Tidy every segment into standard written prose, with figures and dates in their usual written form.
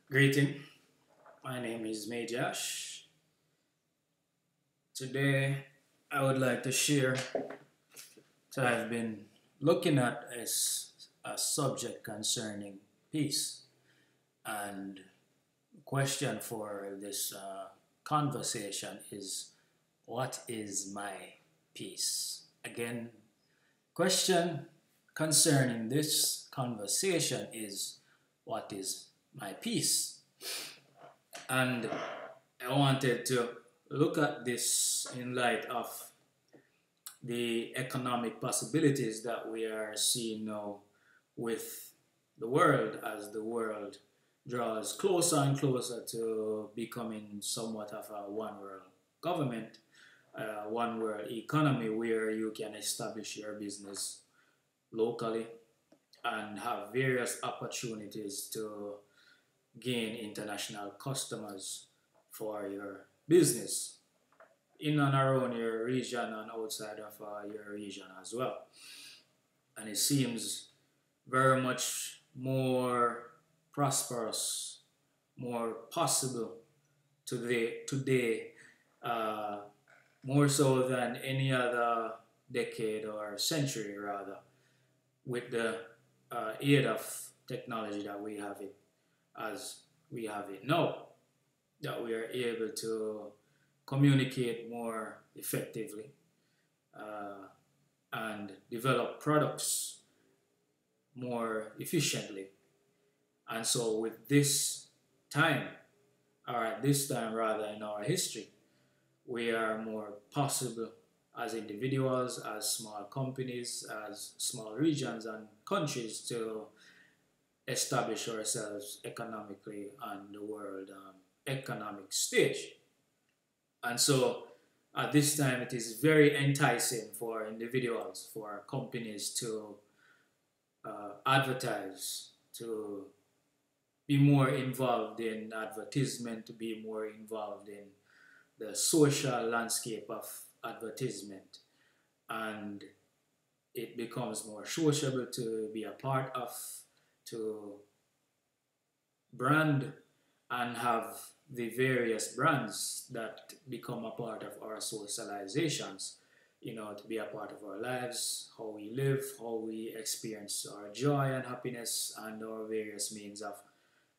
Greeting, my name is Majash. Today I would like to share. So I've been looking at a subject concerning peace, and the question for this conversation is, what is my peace? Again, question concerning this conversation is, what is my peace? And I wanted to look at this in light of the economic possibilities that we are seeing now with the world, as the world draws closer and closer to becoming somewhat of a one world government, one world economy where you can establish your business locally and have various opportunities to gain international customers for your business in and around your region and outside of your region as well. And it seems very much more prosperous, more possible today, uh, more so than any other decade or century rather, with the aid of technology that we have it as we have it now, that we are able to communicate more effectively uh, and develop products more efficiently. And so, with this time, or at this time rather in our history, we are more possible as individuals, as small companies, as small regions and countries to establish ourselves economically on the world economic stage. And so at this time, it is very enticing for individuals, for companies to advertise, to be more involved in advertisement, to be more involved in the social landscape of advertisement. And it becomes more sociable to be a part of, to brand and have the various brands that become a part of our socializations, to be a part of our lives, how we live, how we experience our joy and happiness, and our various means of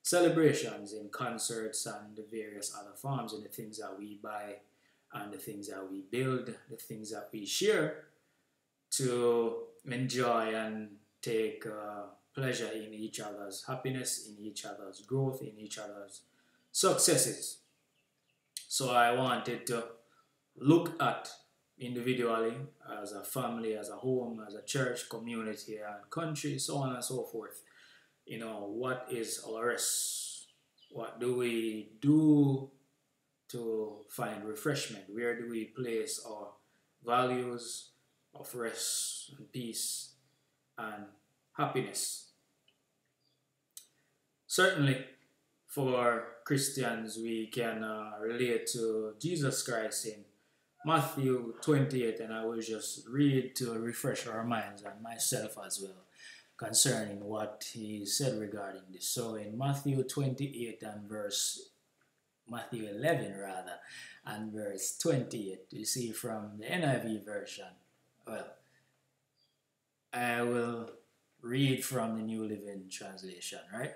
celebrations in concerts and the various other forms, and the things that we buy and the things that we build, the things that we share to enjoy and take pleasure in each other's happiness, in each other's growth, in each other's successes. So I wanted to look at individually, as a family, as a home, as a church, community, and country, so on and so forth. What is our rest? What do we do to find refreshment? Where do we place our values of rest and peace and happiness? Certainly, for Christians, we can relate to Jesus Christ in Matthew 28, and I will just read to refresh our minds and myself as well concerning what he said regarding this. So in Matthew 28 and Matthew 11 rather, and verse 28, you see from the NIV version. Well, I will read from the New Living Translation, right?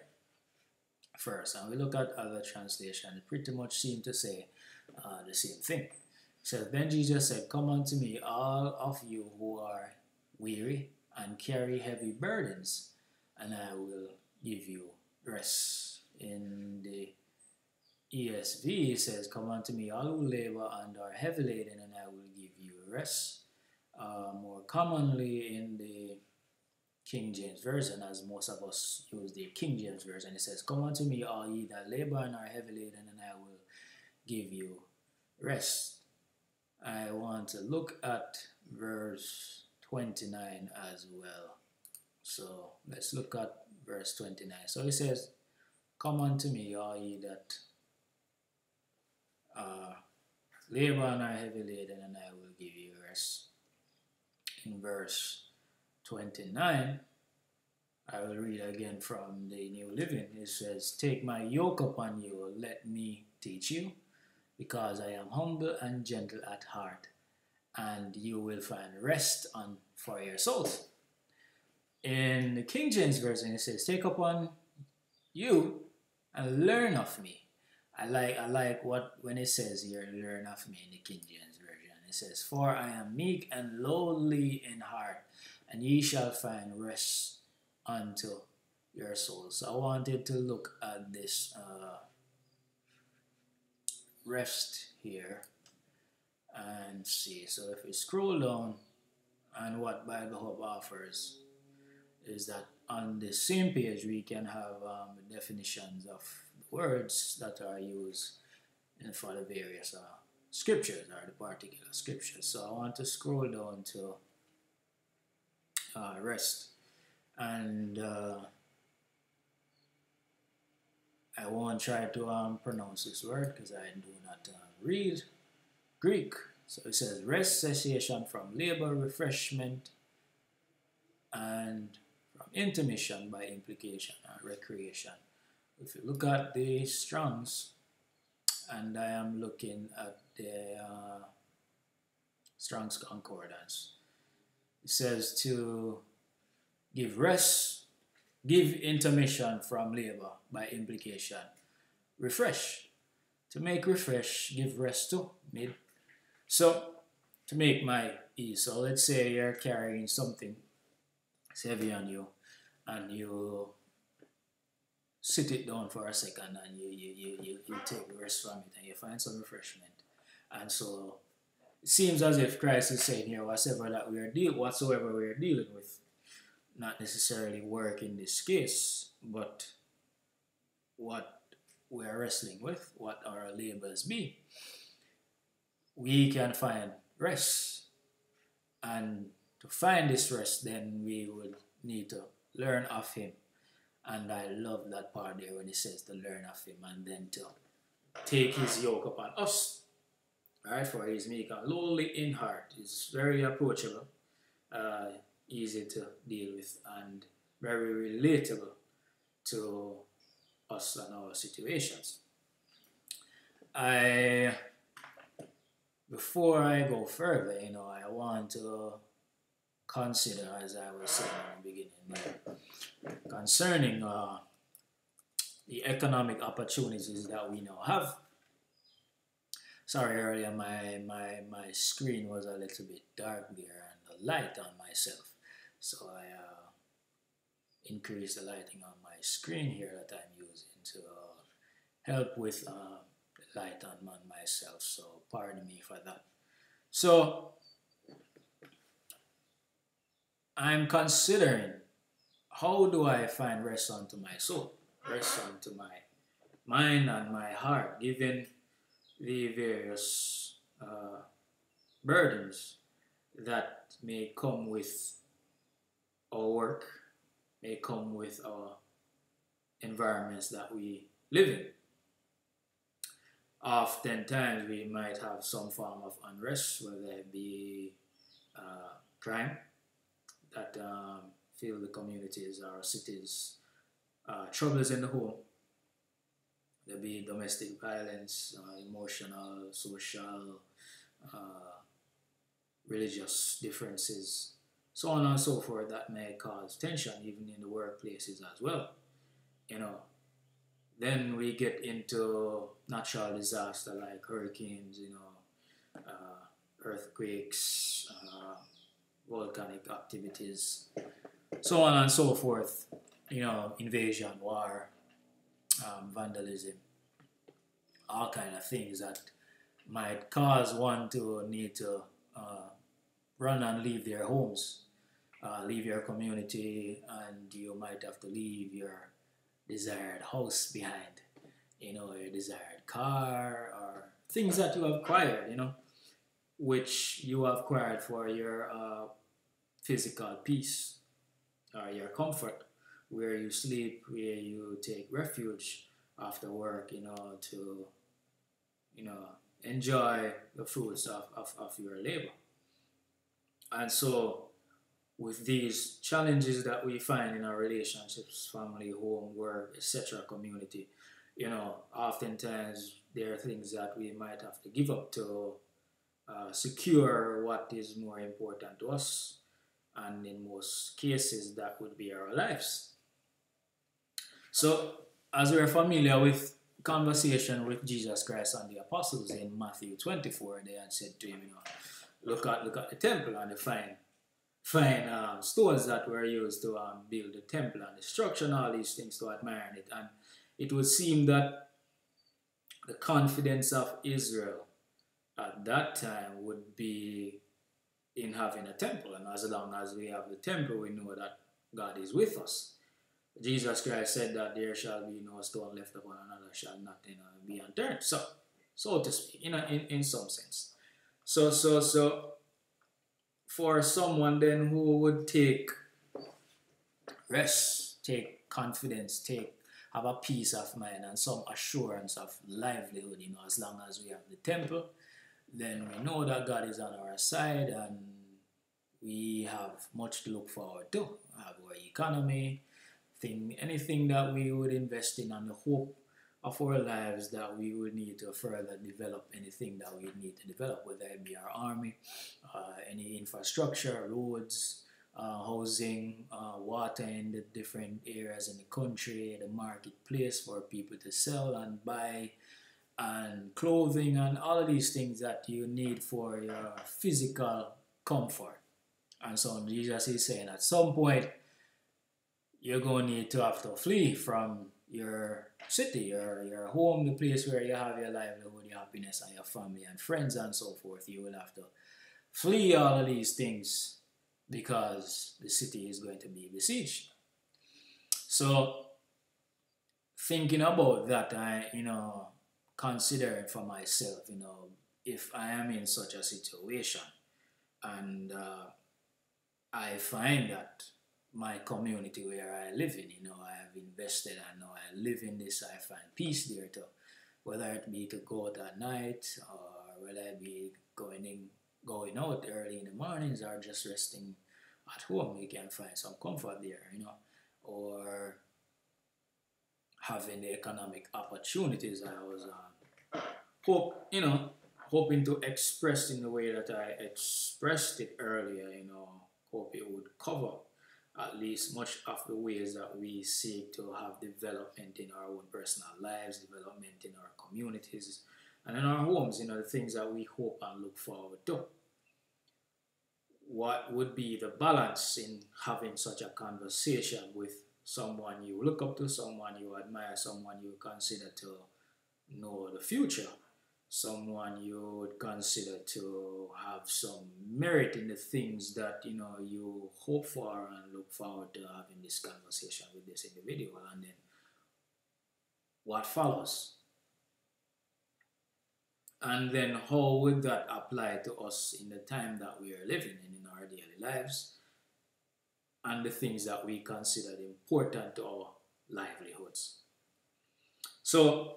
First, and we look at other translations, pretty much seem to say the same thing. So then Jesus said, "Come unto me, all of you who are weary and carry heavy burdens, and I will give you rest." In the ESV, it says, "Come unto me, all who labor and are heavy laden, and I will give you rest." More commonly in the King James Version, as most of us use the King James Version, it says, "Come unto me, all ye that labor and are heavy laden, and I will give you rest." I want to look at verse 29 as well. So let's look at verse 29. So it says, "Come unto me, all ye that labor and are heavy laden, and I will give you rest." In verse 29, I will read again from the New Living. It says, "Take my yoke upon you, let me teach you, because I am humble and gentle at heart, and you will find rest for your souls." In the King James Version, it says, "Take upon you and learn of me." I like what when it says here, "learn of me" in the King James Version. It says, "For I am meek and lowly in heart, and ye shall find rest unto your souls." So I wanted to look at this rest here and see. So if we scroll down, and what Bible Hub offers is that on the same page we can have definitions of words that are used for the various scriptures or the particular scriptures. So I want to scroll down to rest, and I won't try to pronounce this word because I do not read Greek. So it says rest, cessation from labor, refreshment, and from intermission by implication, recreation. If you look at the Strong's, and I am looking at the Strong's Concordance, it says to give rest, give intermission from labor by implication, refresh. To make refresh, give rest to, mid. So, to make my ease, so let's say you're carrying something, it's heavy on you, and you sit it down for a second, and you take rest from it, and you find some refreshment. And so, it seems as if Christ is saying here, whatsoever we are dealing with, not necessarily work in this case, but what we are wrestling with, what our labors be, we can find rest. And to find this rest, then we would need to learn of Him. And I love that part there when it says to learn of Him, and then to take His yoke upon us. Right? For He is meek and lowly in heart. It's very approachable, easy to deal with, and very relatable to us and our situations. Before I go further, I want to consider, as I was saying in the beginning, concerning the economic opportunities that we now have. Sorry, earlier my screen was a little bit dark there, and the light on myself, so I increased the lighting on my screen here that I'm using to help with the light on myself, so pardon me for that. So I'm considering, how do I find rest unto my soul, rest unto my mind and my heart, given the various burdens that may come with our work, may come with our environments that we live in. Oftentimes we might have some form of unrest, whether it be crime that fill the communities or cities, troubles in the home. There be domestic violence, emotional, social, religious differences, so on and so forth, that may cause tension even in the workplaces as well. Then we get into natural disaster like hurricanes, earthquakes, volcanic activities, so on and so forth. Invasion, war, vandalism, all kind of things that might cause one to need to run and leave their homes, leave your community, and you might have to leave your desired house behind, your desired car, or things that you have acquired, which you have acquired for your physical peace or your comfort, where you sleep, where you take refuge after work, to enjoy the fruits of your labor. And so with these challenges that we find in our relationships, family, home, work, etc., community, oftentimes there are things that we might have to give up to secure what is more important to us, and in most cases, that would be our lives. So, as we're familiar with conversation with Jesus Christ and the apostles in Matthew 24, they had said to him, look at the temple and the fine stones that were used to build the temple and the structure and all these things to admire it. And it would seem that the confidence of Israel at that time would be in having a temple. And as long as we have the temple, we know that God is with us. Jesus Christ said that there shall be no stone left upon another, shall not be unturned. So to speak, in some sense. So for someone then who would take rest, take confidence, have a peace of mind and some assurance of livelihood, as long as we have the temple, then we know that God is on our side and we have much to look forward to. We have our economy, anything that we would invest in, and the hope of our lives that we would need to further develop anything that we need to develop, whether it be our army, any infrastructure, roads, housing, water in the different areas in the country, the marketplace for people to sell and buy, and clothing, and all of these things that you need for your physical comfort. And so Jesus is saying at some point you're going to need to have to flee from your city, your home, the place where you have your livelihood, your happiness, and your family and friends and so forth. You will have to flee all of these things because the city is going to be besieged. So thinking about that, I considering for myself, if I am in such a situation and I find that my community where I live in, I have invested, I know I live in this, I find peace there too. Whether it be to go out at night or whether it be going out early in the mornings or just resting at home, you can find some comfort there, or having the economic opportunities I was hoping to express in the way that I expressed it earlier, hope it would cover at least much of the ways that we seek to have development in our own personal lives, development in our communities, and in our homes, the things that we hope and look forward to. What would be the balance in having such a conversation with someone you look up to, someone you admire, someone you consider to know the future, someone you would consider to have some merit in the things that you hope for and look forward to having this conversation with this individual, and then what follows, and then how would that apply to us in the time that we are living in our daily lives, and the things that we consider important to our livelihoods. So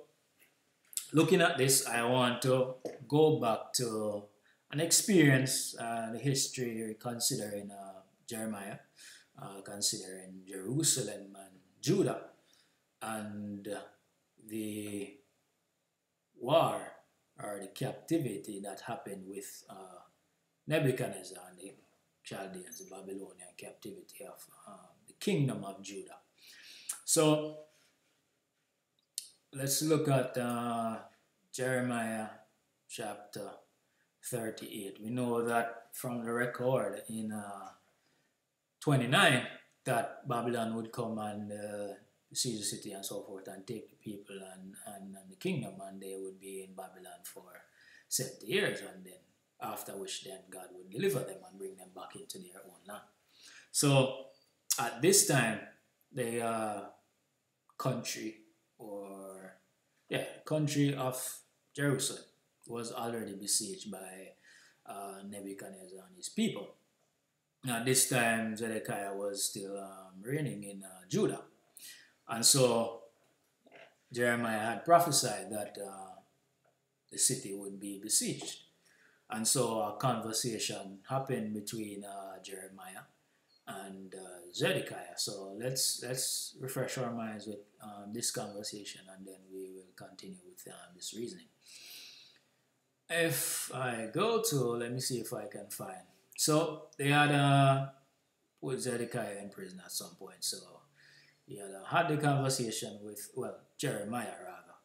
looking at this, I want to go back to an experience, the history considering Jeremiah, considering Jerusalem and Judah, and the war or the captivity that happened with Nebuchadnezzar and the Chaldeans, the Babylonian captivity of the kingdom of Judah. So let's look at Jeremiah chapter 38. We know that from the record in 29 that Babylon would come and seize the city and so forth and take the people and the kingdom, and they would be in Babylon for 70 years, and then after which then God would deliver them and bring them back into their own land. So at this time, the country of Jerusalem was already besieged by Nebuchadnezzar and his people. Now this time Zedekiah was still reigning in Judah, and so Jeremiah had prophesied that the city would be besieged. And so a conversation happened between Jeremiah and Zedekiah. So let's refresh our minds with this conversation, and then we will continue with this reasoning. If I go to, let me see if I can find. So they had put Zedekiah in prison at some point. So he had the conversation with, well, Jeremiah rather,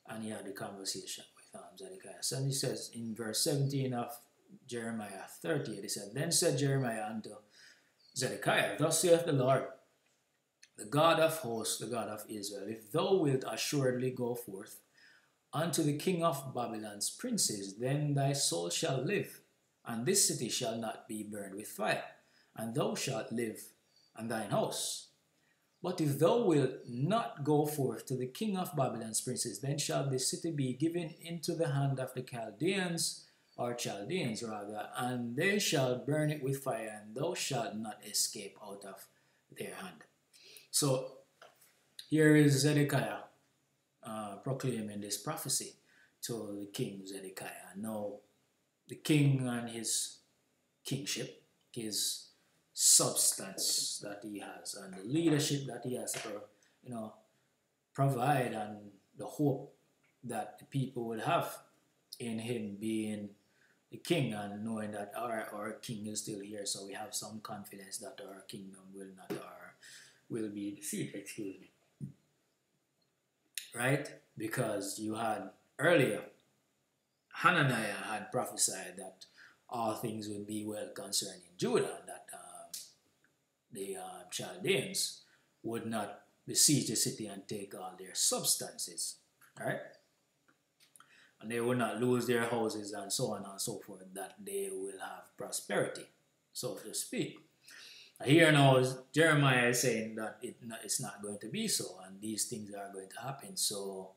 and he had the conversation with Zedekiah. So he says in verse 17 of Jeremiah 30, he said, Then said Jeremiah unto Zedekiah, Thus saith the Lord, the God of hosts, the God of Israel, if thou wilt assuredly go forth unto the king of Babylon's princes, then thy soul shall live, and this city shall not be burned with fire, and thou shalt live, and thine house. But if thou wilt not go forth to the king of Babylon's princes, then shall this city be given into the hand of the Chaldeans, or Chaldeans rather, and they shall burn it with fire, and thou shalt not escape out of their hand. So here is Zedekiah proclaiming this prophecy to the king Zedekiah. Now, the king and his kingship, his substance that he has, and the leadership that he has to, provide, and the hope that the people will have in him being the king, and knowing that our king is still here, so we have some confidence that our kingdom will be defeated. Excuse me. Right? Because you had earlier, Hananiah had prophesied that all things would be well concerning Judah, that the Chaldeans would not besiege the city and take all their substances, right? And they would not lose their houses and so on and so forth, that they will have prosperity, so to speak. Here now, Jeremiah is saying that it's not going to be so, and these things are going to happen. So,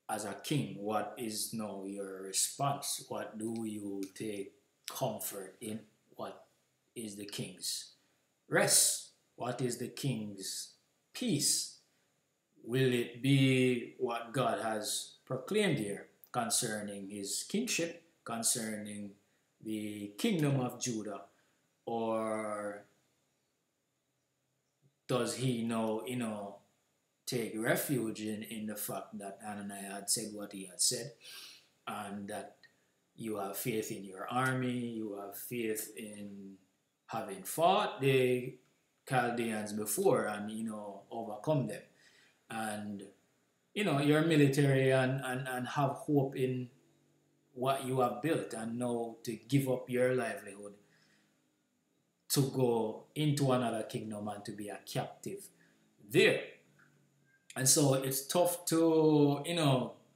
as a king, what is now your response? What do you take comfort in? What is the king's rest? What is the king's peace? Will it be what God has proclaimed here concerning his kingship, concerning the kingdom of Judah, or does he now, take refuge in the fact that Hananiah had said what he had said, and that you have faith in your army, you have faith in having fought the Chaldeans before and, overcome them, and, your military, and have hope in what you have built, and now to give up your livelihood to go into another kingdom and to be a captive there. And so it's tough to,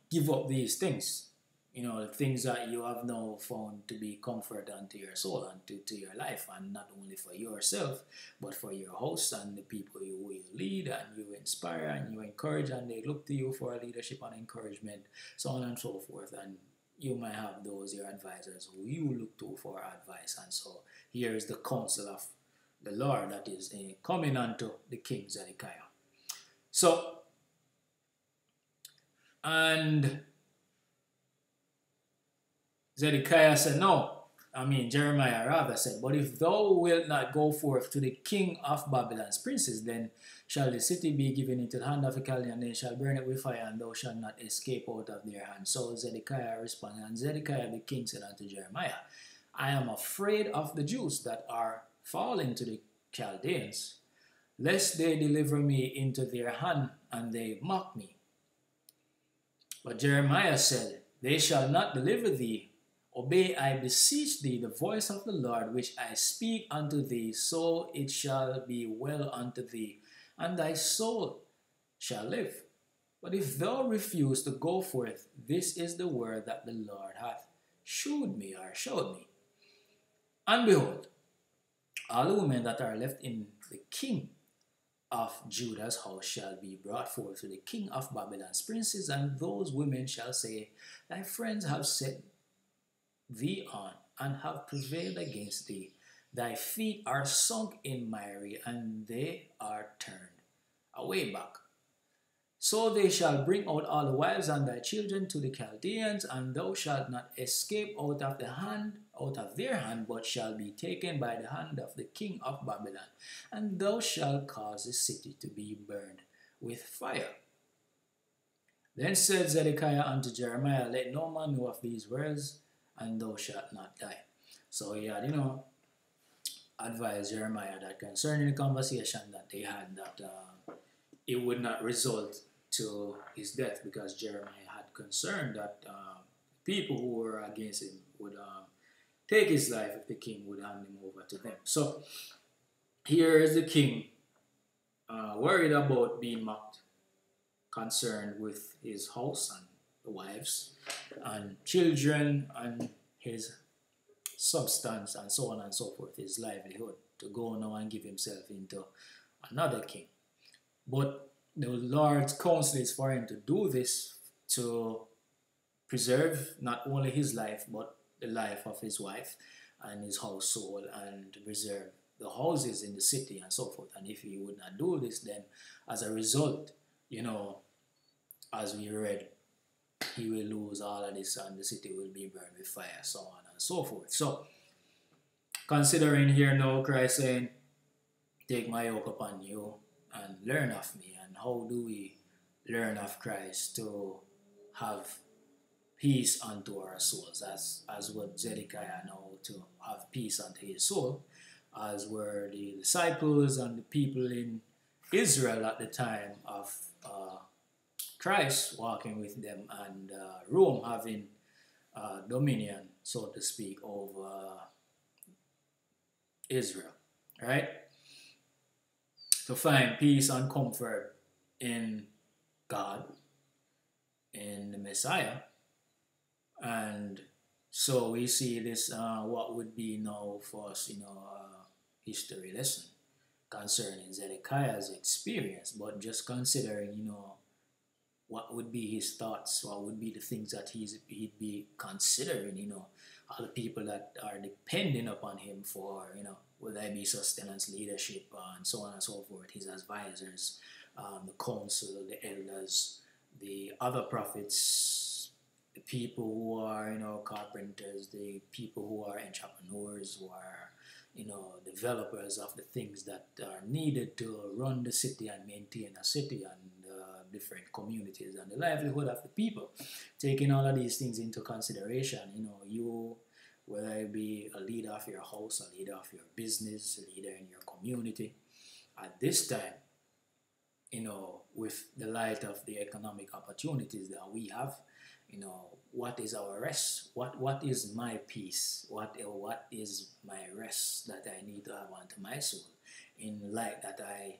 give up these things, the things that you have now found to be comfort unto your soul and to your life, and not only for yourself, but for your house and the people you lead and you inspire and you encourage, and they look to you for leadership and encouragement, so on and so forth. And you might have those, your advisors, who you look to for advice. And so here is the counsel of the Lord that is coming unto the king Zedekiah. So, and Zedekiah said, Jeremiah rather said, But if thou wilt not go forth to the king of Babylon's princes, then shall the city be given into the hand of the Chaldean, and they shall burn it with fire, and thou shalt not escape out of their hand. So Zedekiah responded, and Zedekiah the king said unto Jeremiah, I am afraid of the Jews that are fallen to the Chaldeans, lest they deliver me into their hand, and they mock me. But Jeremiah said, They shall not deliver thee. Obey, I beseech thee, the voice of the Lord, which I speak unto thee, so it shall be well unto thee, and thy soul shall live. But if thou refuse to go forth, this is the word that the Lord hath showed me. And behold, all the women that are left in the king of Judah's house shall be brought forth to the king of Babylon's princes, and those women shall say, Thy friends have set thee on, and have prevailed against thee. Thy feet are sunk in miry, and they are turned away back. So they shall bring out all the wives and thy children to the Chaldeans, and thou shalt not escape out of their hand, but shall be taken by the hand of the king of Babylon, and thou shalt cause the city to be burned with fire. Then said Zedekiah unto Jeremiah, let no man know of these words, and thou shalt not die. So he had, advised Jeremiah that concerning the conversation that they had, that it would not result to his death, because Jeremiah had concern that people who were against him would take his life if the king would hand him over to them. So here is the king worried about being mocked, concerned with his house and the wives and children and his substance and so on and so forth, his livelihood, to go now and give himself into another king. But the Lord's counsel is for him to do this to preserve not only his life but the life of his wife and his household, and to preserve the houses in the city and so forth. And if he would not do this, then as a result, as we read, he will lose all of this and the city will be burned with fire, so on and so forth. So, considering here now Christ saying, take my yoke upon you and learn of me. And how do we learn of Christ to have peace unto our souls, as what Zedekiah now to have peace unto his soul, as were the disciples and the people in Israel at the time of Christ walking with them, and Rome having dominion, so to speak, over Israel, right? To find peace and comfort in God, in the Messiah. And so we see this, what would be now for us, history lesson concerning Zedekiah's experience, but just considering, what would be his thoughts, what would be the things that he'd be considering, all the people that are depending upon him for, will there be sustenance, leadership, and so on and so forth, his advisors, the council, the elders, the other prophets, the people who are, carpenters, the people who are entrepreneurs, who are, developers of the things that are needed to run the city and maintain a city and different communities and the livelihood of the people. Taking all of these things into consideration, you, whether it be a leader of your house, a leader of your business, a leader in your community, at this time, with the light of the economic opportunities that we have, what is our rest? What is my peace? What is my rest that I need to have unto my soul, in light that I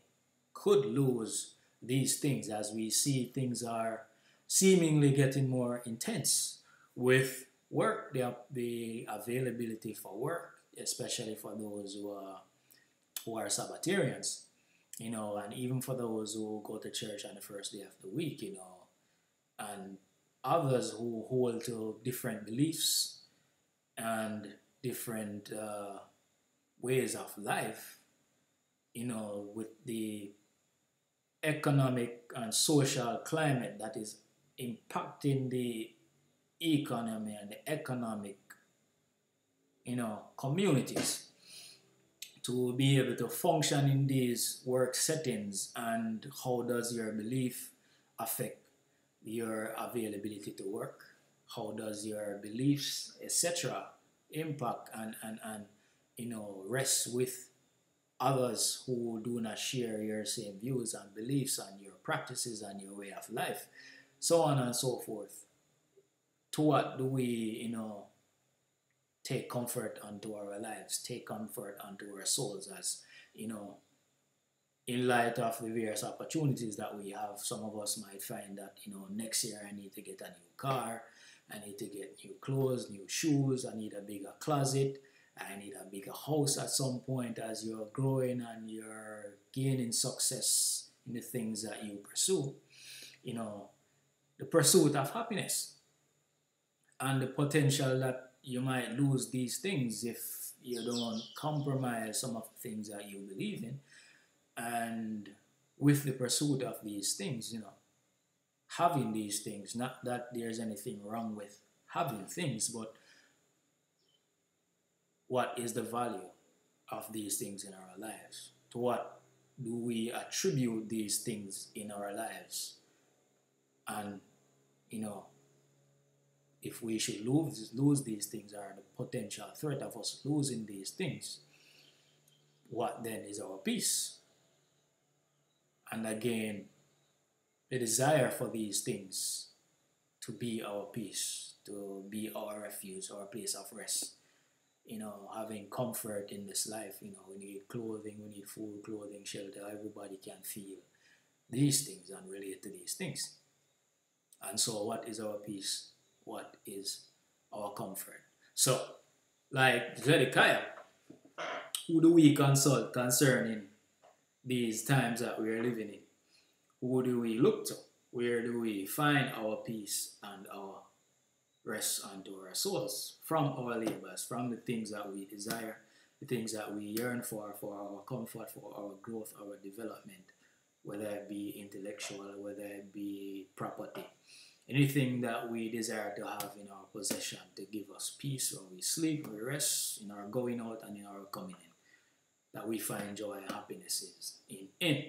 could lose these things, as we see things are seemingly getting more intense with work, the availability for work, especially for those who are Sabbatarians, and even for those who go to church on the first day of the week, and others who hold to different beliefs and different ways of life, with the economic and social climate that is impacting the economy and the economic, communities, to be able to function in these work settings. And how does your belief affect your availability to work? How does your beliefs, etc., impact and rest with others who do not share your same views and beliefs and your practices and your way of life, so on and so forth? To what do we, take comfort unto our lives, take comfort unto our souls, as, in light of the various opportunities that we have? Some of us might find that, next year I need to get a new car, I need to get new clothes, new shoes, I need a bigger closet, I need a bigger house at some point, as you're growing and you're gaining success in the things that you pursue. The pursuit of happiness, and the potential that you might lose these things if you don't compromise some of the things that you believe in. And with the pursuit of these things, having these things. Not that there's anything wrong with having things, but what is the value of these things in our lives? To what do we attribute these things in our lives? And, you know, if we should lose these things, or the potential threat of us losing these things, what then is our peace? And again, the desire for these things to be our peace, to be our refuge, our place of rest. You know, having comfort in this life. You know, we need clothing, we need food, clothing, shelter. Everybody can feel these things and relate to these things. And so what is our peace? What is our comfort? So, like Zedekiah, who do we consult concerning these times that we are living in? Who do we look to? Where do we find our peace and our rest unto our souls? From our labors, from the things that we desire, the things that we yearn for our comfort, for our growth, our development, whether it be intellectual, whether it be property. Anything that we desire to have in our possession to give us peace when we sleep, we rest, in our going out and in our coming in, that we find joy and happiness in.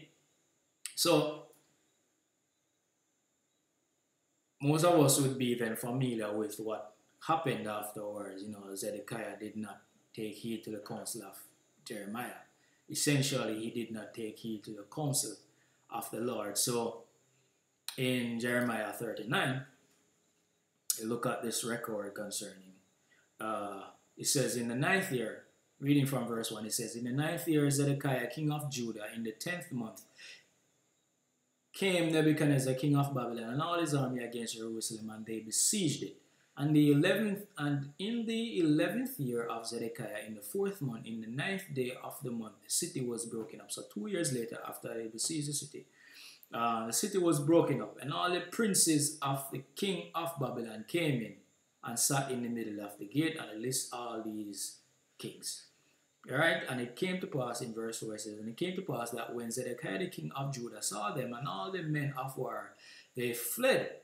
So, most of us would be then familiar with what happened afterwards. You know, Zedekiah did not take heed to the counsel of Jeremiah. Essentially, he did not take heed to the counsel of the Lord. So, in Jeremiah 39, you look at this record concerning, it says, in the 9th year, reading from verse 1, it says, in the 9th year, Zedekiah, king of Judah, in the 10th month, came Nebuchadnezzar, king of Babylon, and all his army against Jerusalem, and they besieged it. And in the 11th year of Zedekiah, in the 4th month, in the 9th day of the month, the city was broken up. So 2 years later, after they besieged the city was broken up, and all the princes of the king of Babylon came in and sat in the middle of the gate, and it lists all these kings. Alright, and it came to pass in verse 4, it says, and it came to pass that when Zedekiah the king of Judah saw them and all the men of war, they fled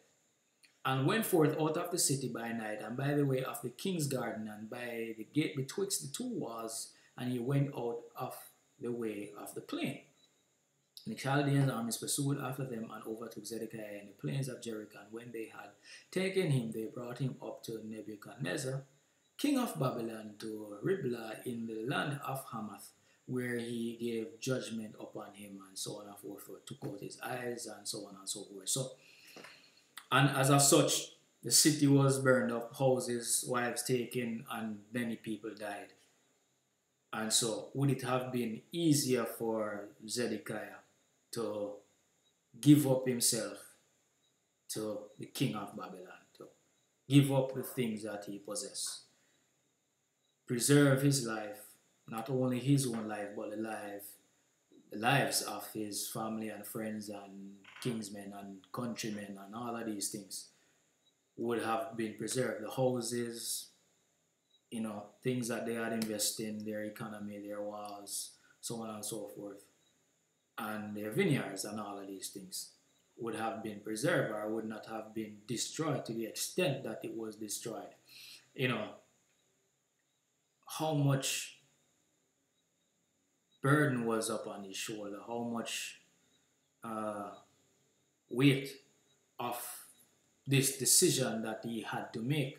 and went forth out of the city by night, and by the way of the king's garden, and by the gate betwixt the two walls, and he went out of the way of the plain. And the Chaldeans' armies pursued after them and overtook Zedekiah in the plains of Jericho. And when they had taken him, they brought him up to Nebuchadnezzar, king of Babylon, to Riblah in the land of Hamath, where he gave judgment upon him, and so on and so forth, took out his eyes, and so on and so forth. So, and as of such, the city was burned up, houses, wives taken, and many people died. And so, would it have been easier for Zedekiah to give up himself to the king of Babylon, to give up the things that he possessed, preserve his life, not only his own life, but the lives of his family and friends and kinsmen and countrymen, and all of these things would have been preserved. The houses, you know, things that they had invested in, their economy, their walls, so on and so forth, and their vineyards and all of these things would have been preserved, or would not have been destroyed to the extent that it was destroyed. You know, how much burden was up on his shoulder, how much weight of this decision that he had to make,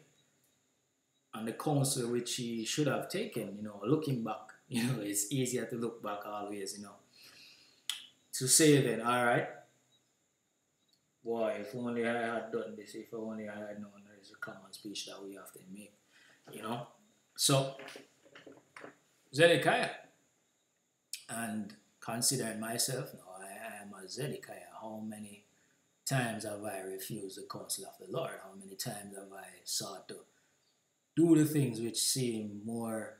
and the counsel which he should have taken. You know, looking back, you know, it's easier to look back always, you know, to say then, all right, boy, if only I had done this, if only I had known, there is a common speech that we have to make, you know. So, Zedekiah, and considering myself, no, I am a Zedekiah. How many times have I refused the counsel of the Lord? How many times have I sought to do the things which seem more,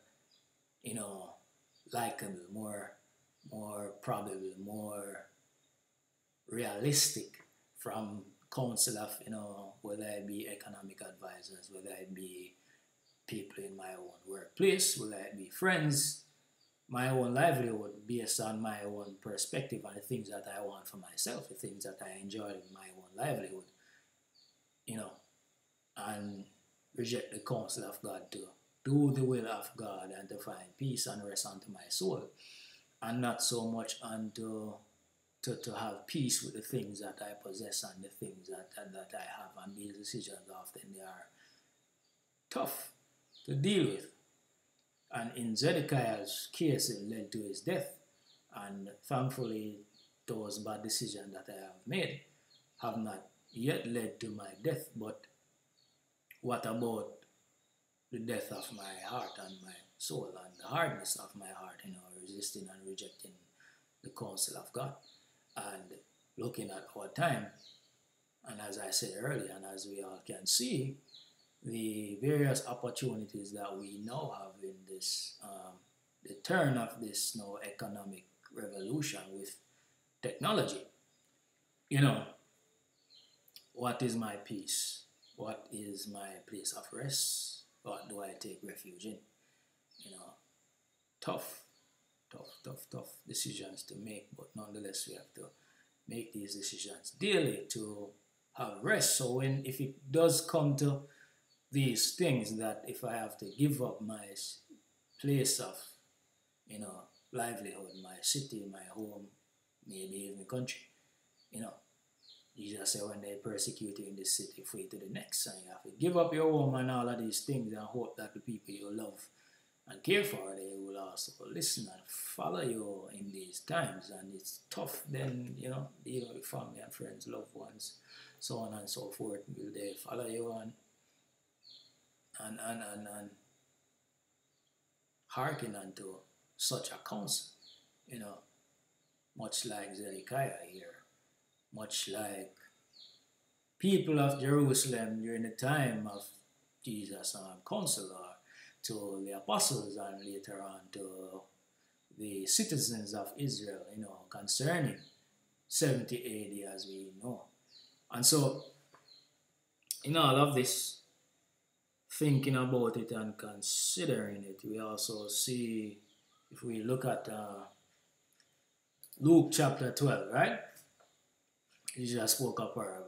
you know, likable, more probable, more realistic from counsel of, you know, whether it be economic advisors, whether it be people in my own workplace, whether it be friends, my own livelihood based on my own perspective and the things that I want for myself, the things that I enjoy in my own livelihood, you know, and reject the counsel of God to do the will of God and to find peace and rest unto my soul, and not so much unto to have peace with the things that I possess and the things that I have. And these decisions often they are tough to deal with. And in Zedekiah's case, it led to his death. And thankfully, those bad decisions that I have made have not yet led to my death. But what about the death of my heart and my soul and the hardness of my heart, resisting and rejecting the counsel of God? And looking at our time, and as I said earlier, and as we all can see, the various opportunities that we now have in this, the turn of this now economic revolution with technology. What is my peace? What is my place of rest? What do I take refuge in? Tough decisions to make, but nonetheless we have to make these decisions daily to have rest. So if it does come to these things, that if I have to give up my place of livelihood, my city, my home, maybe even country, Jesus said, when they persecute you in this city, flee to the next. And you have to give up your home and all of these things and hope that the people you love and care for, they will also listen and follow you in these times. And it's tough then, dealing with family and friends, loved ones, so on and so forth. Will they follow you and hearken unto such a counsel? Much like Zedekiah here, much like people of Jerusalem during the time of Jesus' counsel, or to the apostles, and later on to the citizens of Israel, concerning 70 AD, as we know. And so, in all of this, thinking about it and considering it, we also see, if we look at Luke chapter 12, right? Jesus spoke a parable.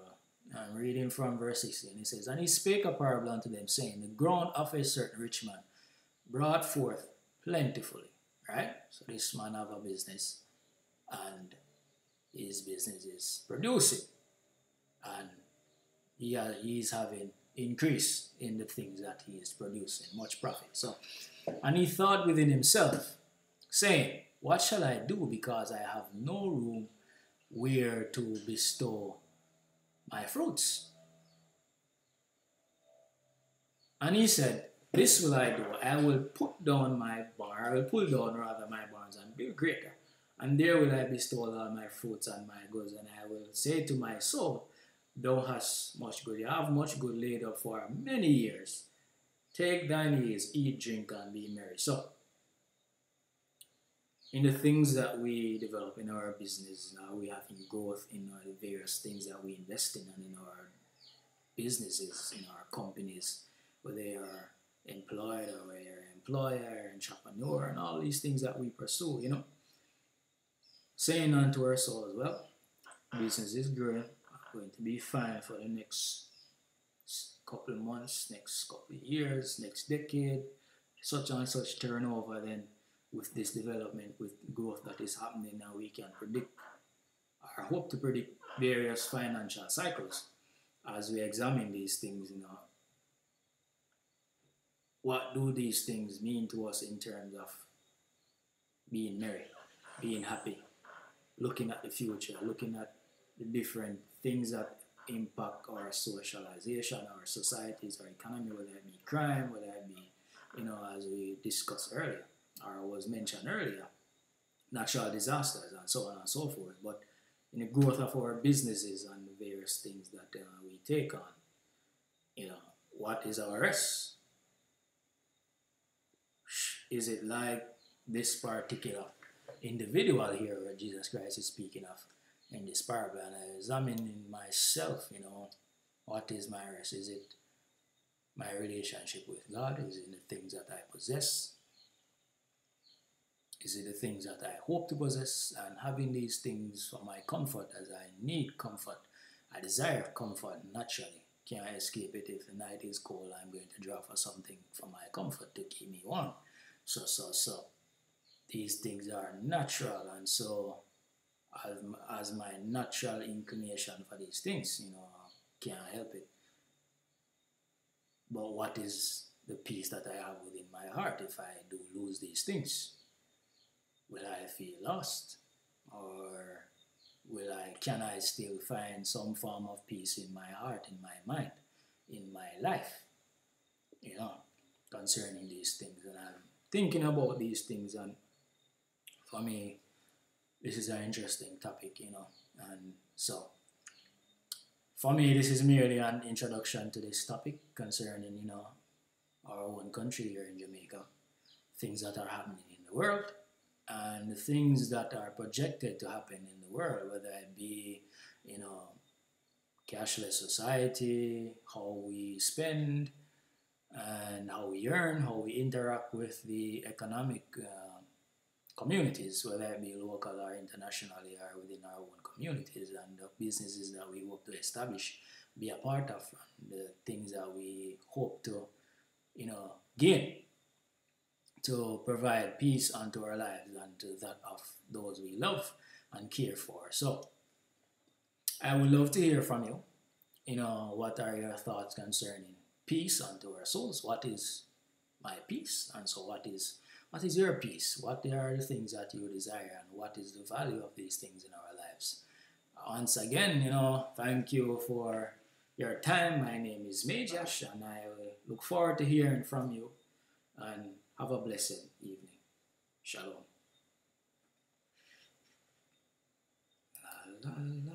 I'm reading from verse 16. He says, "And he spake a parable unto them, saying, The ground of a certain rich man brought forth plentifully." Right? So this man have a business, and his business is producing, and he is having increase in the things that he is producing, much profit. So, and he thought within himself, saying, What shall I do, because I have no room where to bestow my fruits? And he said, This will I do. I will pull down my barns and build greater. And there will I bestow all my fruits and my goods. And I will say to my soul, Thou hast much good. You have much good laid up for many years. Take thine ease, eat, drink, and be merry. So, in the things that we develop in our business, we have growth in the various things that we invest in, and in our businesses, in our companies, whether they are employed or whether you're an employer, entrepreneur, and all these things that we pursue, saying unto our souls, well, business is growing, going to be fine for the next couple of months, next couple of years, next decade, such and such turnover. Then with this development, with growth that is happening now, we can predict or hope to predict various financial cycles as we examine these things. What do these things mean to us in terms of being merry, being happy, looking at the future, looking at the different things that impact our socialization, our societies, our economy, whether it be crime, whether it be, as we discussed earlier, or was mentioned earlier, natural disasters and so on and so forth. But in the growth of our businesses and the various things that we take on, what is our rest? Is it like this particular individual here where Jesus Christ is speaking of in this parable? And I examine myself, what is my rest? Is it my relationship with God? Is it the things that I possess? Is it the things that I hope to possess? And having these things for my comfort, as I need comfort, I desire comfort naturally. Can't escape it. If the night is cold, I'm going to draw for something for my comfort to keep me warm. So. These things are natural, and so as my natural inclination for these things, can't help it. But what is the peace that I have within my heart if I do lose these things? Will I feel lost? Or can I still find some form of peace in my heart, in my mind, in my life, concerning these things? And I'm thinking about these things, and for me, this is an interesting topic, and so for me, this is merely an introduction to this topic concerning, our own country here in Jamaica, things that are happening in the world, and the things that are projected to happen in the world, whether it be, cashless society, how we spend, and how we earn, how we interact with the economic communities, whether it be local or internationally or within our own communities, and the businesses that we hope to establish, be a part of, and the things that we hope to, gain to provide peace unto our lives and to that of those we love and care for. So I would love to hear from you. What are your thoughts concerning peace unto our souls? What is my peace? And so what is your peace? What are the things that you desire, and what is the value of these things in our lives? Once again, thank you for your time. My name is Majash, and I look forward to hearing from you, and have a blessed evening. Shalom. La, la, la.